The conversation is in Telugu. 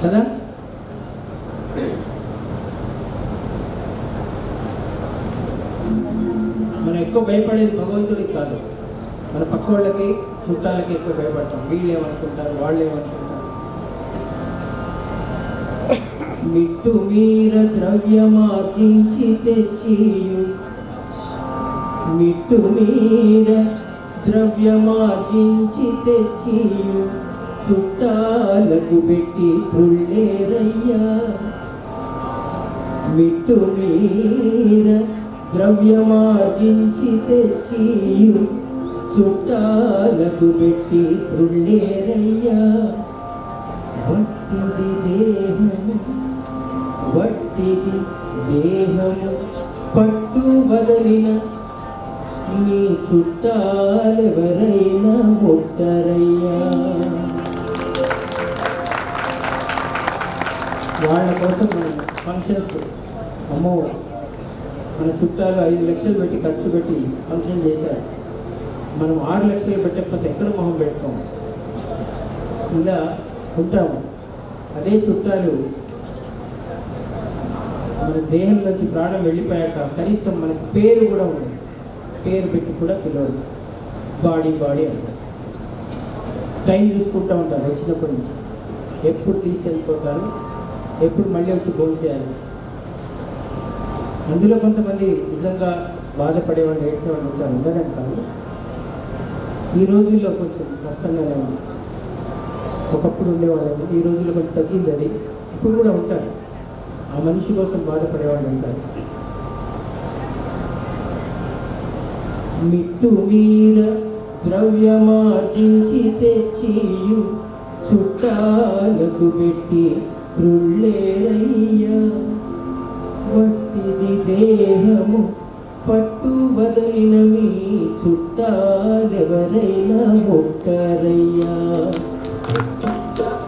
కదా. మనం ఎక్కువ భయపడేది భగవంతుడికి కాదు, మన పక్క వాళ్ళకి చుట్టాలకి ఎక్కువ భయపడతాం. వీళ్ళు ఏమనుకుంటారు, వాళ్ళు ఏమనుకుంటారు. మిట్టు మీర ద్రవ్యమార్జించి తెచ్చియు, మిట్టు మీర ద్రవ్యమార్జించి తెచ్చియు చుట్టాలకు పెట్టి తుళ్ళేరయ్యా. మిట్టు మీర ద్రవ్యమార్జించి తెచ్చియు చుట్టాలకు పెట్టి తుళ్ళేరయ్యా. వట్టిది దేహము, వట్టిది దేహము పట్టు వదలిన మీ చుట్టాలెవరైనా ముట్టరయ్యా. వాళ్ళ కోసం మనం ఫంక్షన్స్, అమ్మో మన చుట్టాలు 5 లక్షలు పెట్టి ఖర్చు పెట్టి ఫంక్షన్ చేశారు, మనం 6 లక్షలు పెట్టకపోతే ఎక్కడ మొహం పెట్టుకోము, ఇలా ఉంటాము. అదే చుట్టాలు మన దేహంలోంచి ప్రాణం వెళ్ళిపోయాక కనీసం మనకి పేరు కూడా ఉంది, పేరు పెట్టి కూడా పిలవదు, బాడీ బాడీ అంటారు. టైం చూసుకుంటూ ఉంటారు వచ్చినప్పటి నుంచి, ఎప్పుడు తీసుకెళ్ళిపోతారు, ఎప్పుడు మళ్ళీ వచ్చి ఫోన్ చేయాలి. అందులో కొంతమంది నిజంగా బాధపడేవాళ్ళు, ఏడ్చేవాళ్ళు ఉంటారు, ఉండడం కాదు. ఈ రోజుల్లో కొంచెం కష్టంగానే ఉంది. ఒకప్పుడు ఉండేవాళ్ళు, ఈ రోజుల్లో కొంచెం తగ్గింది అది. ఇప్పుడు కూడా ఉంటారు, ఆ మనిషి కోసం బాధపడేవాళ్ళు ఉంటారు. మిట్టు మీద ద్రవ్యమార్జించి తెచ్చియు చుట్టాలకు పెట్టి తుళ్ళేరయ్యా. వట్టిది దేహము పట్టు వదలిన మీ చుట్టాలెవరైనా ముట్టరయ్యా.